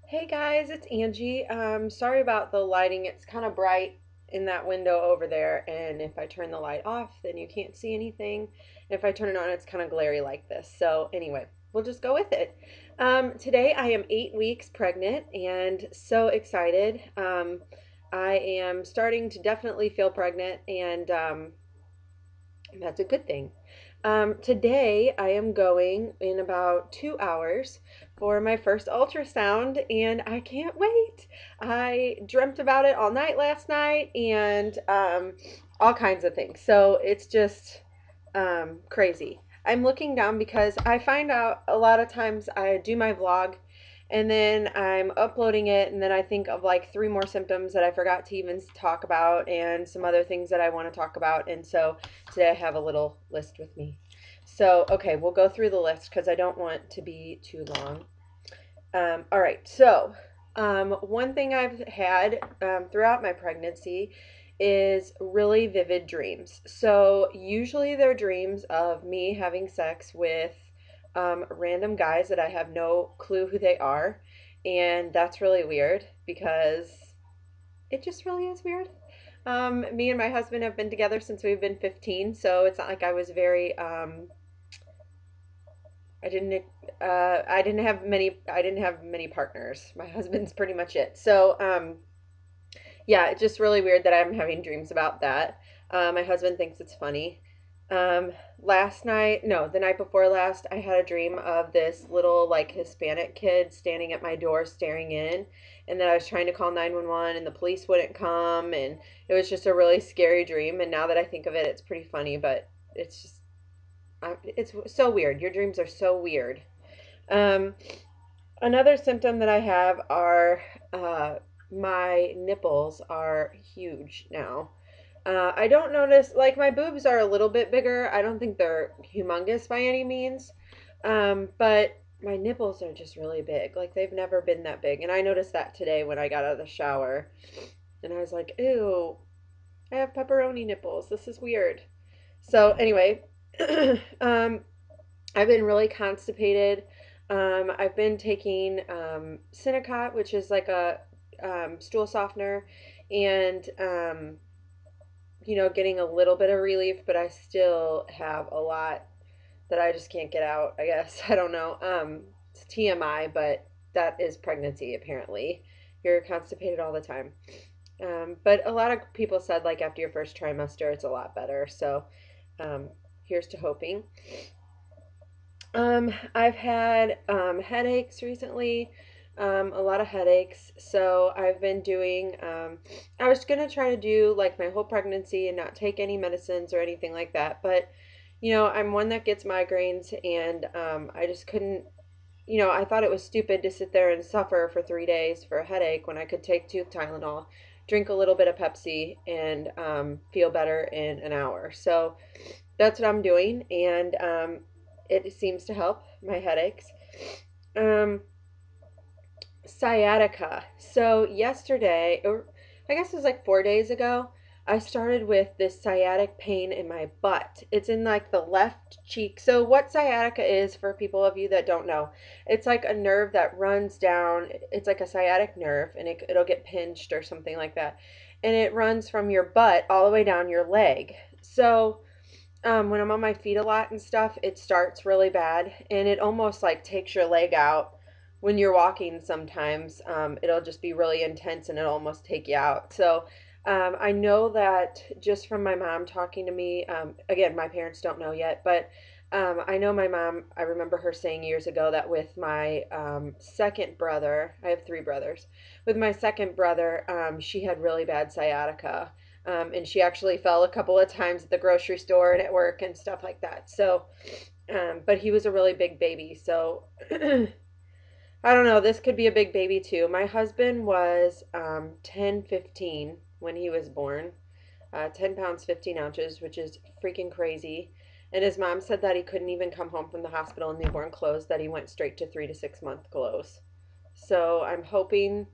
Hey guys, it's Angie. Sorry about the lighting. It's kind of bright in that window over there, and if I turn the light off, then you can't see anything. And if I turn it on, it's kind of glary like this. So anyway, we'll just go with it. Today I am 8 weeks pregnant and so excited. I am starting to definitely feel pregnant, and that's a good thing. Today, I am going in about 2 hours for my first ultrasound, and I can't wait. I dreamt about it all night last night and all kinds of things. So it's just crazy. I'm looking down because I find out a lot of times I do my vlog and then I'm uploading it, and then I think of like three more symptoms that I forgot to even talk about and some other things that I want to talk about. And so today I have a little list with me. So, okay, we'll go through the list because I don't want to be too long. All right, so one thing I've had throughout my pregnancy is really vivid dreams. So, usually they're dreams of me having sex with random guys that I have no clue who they are. And that's really weird because it just really is weird. Me and my husband have been together since we've been 15, so it's not like I was very I didn't I didn't have many partners. My husband's pretty much it. So yeah, it's just really weird that I'm having dreams about that. My husband thinks it's funny. Last night, no, the night before last, I had a dream of this little like Hispanic kid standing at my door staring in, and then I was trying to call 911 and the police wouldn't come, and it was just a really scary dream. And now that I think of it, it's pretty funny, but it's just it's so weird. Your dreams are so weird. Um, Another symptom that I have are my nipples are huge now. I don't notice, like, my boobs are a little bit bigger. I don't think they're humongous by any means. But my nipples are just really big. Like, they've never been that big. And I noticed that today when I got out of the shower. And I was like, ew, I have pepperoni nipples. This is weird. So, anyway, um, I've been really constipated. I've been taking Cinecot, which is like a stool softener, and getting a little bit of relief, but I still have a lot that I just can't get out, I guess. I don't know. It's TMI, but that is pregnancy, apparently. You're constipated all the time. But a lot of people said, like, after your first trimester, it's a lot better. So um, here's to hoping. I've had headaches recently, a lot of headaches. So I've been doing, I was gonna try to do like my whole pregnancy and not take any medicines or anything like that. But, I'm one that gets migraines, and I just couldn't, I thought it was stupid to sit there and suffer for 3 days for a headache when I could take two Tylenol, drink a little bit of Pepsi, and feel better in an hour. So that's what I'm doing, and it seems to help my headaches. Um, Sciatica. So yesterday, or I guess it was like 4 days ago, I started with this sciatic pain in my butt. It's in like the left cheek. So what sciatica is, for people of you that don't know, it's like a nerve that runs down. It's like a sciatic nerve, and it'll get pinched or something like that. And it runs from your butt all the way down your leg. So when I'm on my feet a lot and stuff, it starts really bad, and it almost like takes your leg out when you're walking sometimes. It'll just be really intense and it'll almost take you out. So I know that just from my mom talking to me. Again, my parents don't know yet, but I know my mom, I remember her saying years ago that with my second brother, I have three brothers, with my second brother, she had really bad sciatica. And she actually fell a couple of times at the grocery store and at work and stuff like that. So, but he was a really big baby. So, I don't know. This could be a big baby too. My husband was 10, 15 when he was born, 10 pounds, 15 ounces, which is freaking crazy. And his mom said that he couldn't even come home from the hospital in newborn clothes, that he went straight to 3 to 6 month clothes. So I'm hoping,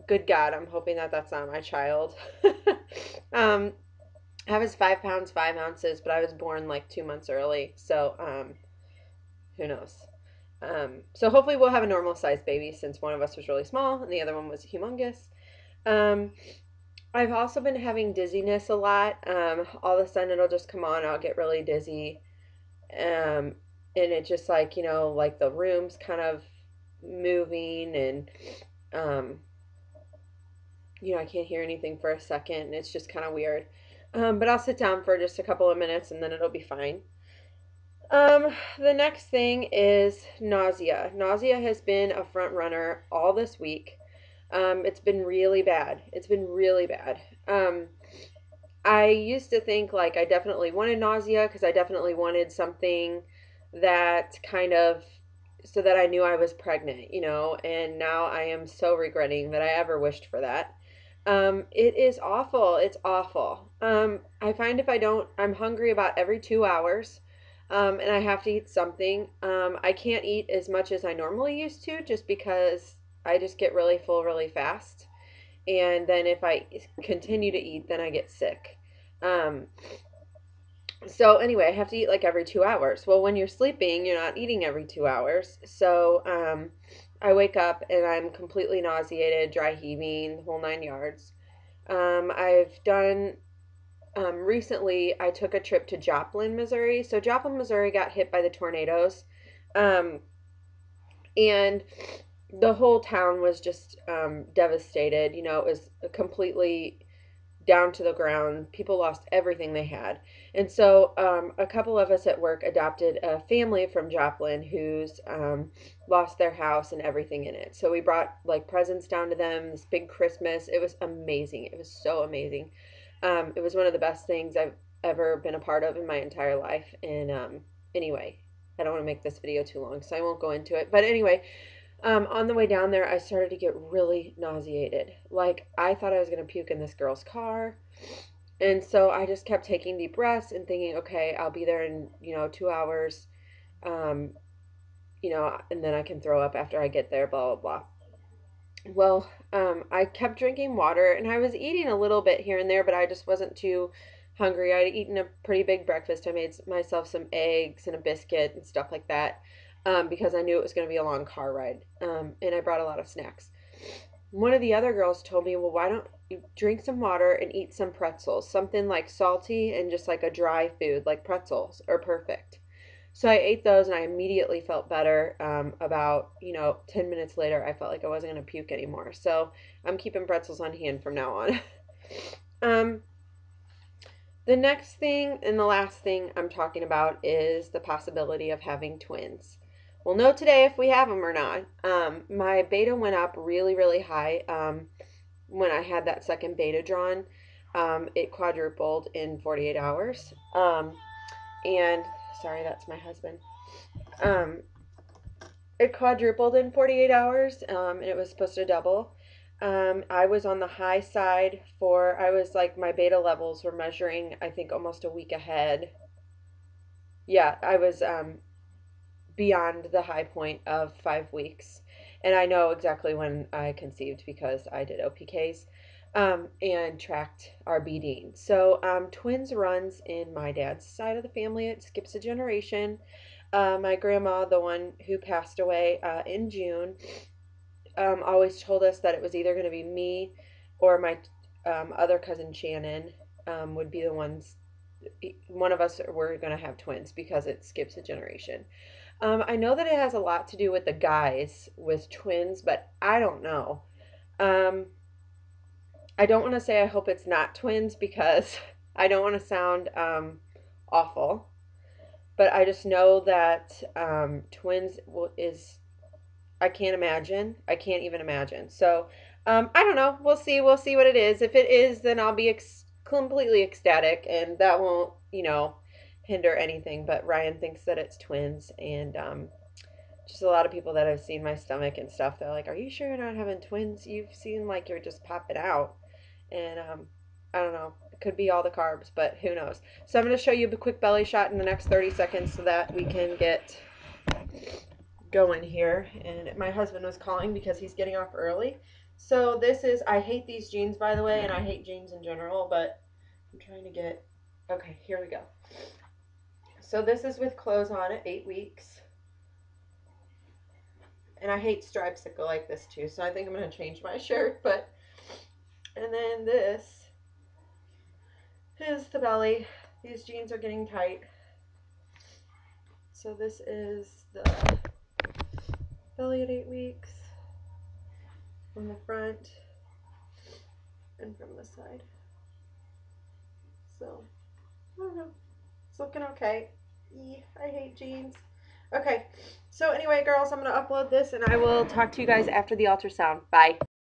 good God, I'm hoping that that's not my child. um, I was 5 pounds, 5 ounces, but I was born like 2 months early. So, who knows? So hopefully we'll have a normal sized baby since one of us was really small and the other one was humongous. Um, I've also been having dizziness a lot. All of a sudden it'll just come on, I'll get really dizzy. Um, and it just like, like the room's kind of moving and, um, I can't hear anything for a second and it's just kind of weird. But I'll sit down for just a couple of minutes and then it'll be fine. The next thing is nausea. Nausea has been a front runner all this week. It's been really bad. It's been really bad. I used to think like I definitely wanted nausea because I definitely wanted something that kind of so that I knew I was pregnant, and now I am so regretting that I ever wished for that. It is awful. It's awful. I find if I don't, I'm hungry about every 2 hours, and I have to eat something. I can't eat as much as I normally used to just because I just get really full really fast. And then if I continue to eat, then I get sick. Um, so anyway, I have to eat like every 2 hours. Well, when you're sleeping, you're not eating every 2 hours. So I wake up and I'm completely nauseated, dry heaving, the whole 9 yards. I've done recently. I took a trip to Joplin, Missouri. So Joplin, Missouri got hit by the tornadoes, um, and the whole town was just devastated. It was completely down to the ground. People lost everything they had. And so a couple of us at work adopted a family from Joplin who's lost their house and everything in it. So we brought like presents down to them, this big Christmas. It was amazing. It was so amazing. It was one of the best things I've ever been a part of in my entire life. And anyway, I don't want to make this video too long, so I won't go into it. But anyway, on the way down there, I started to get really nauseated. Like, I thought I was going to puke in this girl's car. And so I just kept taking deep breaths and thinking, okay, I'll be there in, 2 hours, um, and then I can throw up after I get there, blah, blah, blah. Well, I kept drinking water and I was eating a little bit here and there, but I just wasn't too hungry. I'd eaten a pretty big breakfast. I made myself some eggs and a biscuit and stuff like that, because I knew it was going to be a long car ride. And I brought a lot of snacks. One of the other girls told me, well, why don't you drink some water and eat some pretzels? Something like salty and just like a dry food, like pretzels are perfect. So I ate those and I immediately felt better. About, 10 minutes later, I felt like I wasn't going to puke anymore. So I'm keeping pretzels on hand from now on. um, the next thing and the last thing I'm talking about is the possibility of having twins. We'll know today if we have them or not. My beta went up really, really high when I had that second beta drawn. It quadrupled in 48 hours. And sorry, that's my husband. Um, it quadrupled in 48 hours, and it was supposed to double. I was on the high side I was like, my beta levels were measuring, I think, almost a week ahead. Yeah, I was beyond the high point of 5 weeks. And I know exactly when I conceived because I did OPKs, and tracked our BD. So twins runs in my dad's side of the family. It skips a generation. My grandma, the one who passed away in June, always told us that it was either going to be me or my other cousin Shannon, would be the ones. One of us were going to have twins because it skips a generation. I know that it has a lot to do with the guys with twins, but I don't know. Um, I don't want to say I hope it's not twins because I don't want to sound awful, but I just know that twins is, I can't imagine. I can't even imagine. So I don't know. We'll see. We'll see what it is. If it is, then I'll be completely ecstatic, and that won't, hinder anything. But Ryan thinks that it's twins, and just a lot of people that have seen my stomach and stuff, they're like, "Are you sure you're not having twins? You seem like you're just popping out." And I don't know. It could be all the carbs, but who knows? So I'm going to show you a quick belly shot in the next 30 seconds so that we can get going here. And my husband was calling because he's getting off early. So this is, I hate these jeans, by the way, and I hate jeans in general, but I'm trying to get, okay, here we go. So this is with clothes on at 8 weeks. And I hate stripes that go like this too, so I think I'm going to change my shirt. But, and then this is the belly. These jeans are getting tight. So this is the belly at 8 weeks from the front and from the side. So, I don't know. It's looking okay. I hate jeans. Okay, so anyway, girls, I'm going to upload this and I will talk to you guys after the ultrasound. Bye.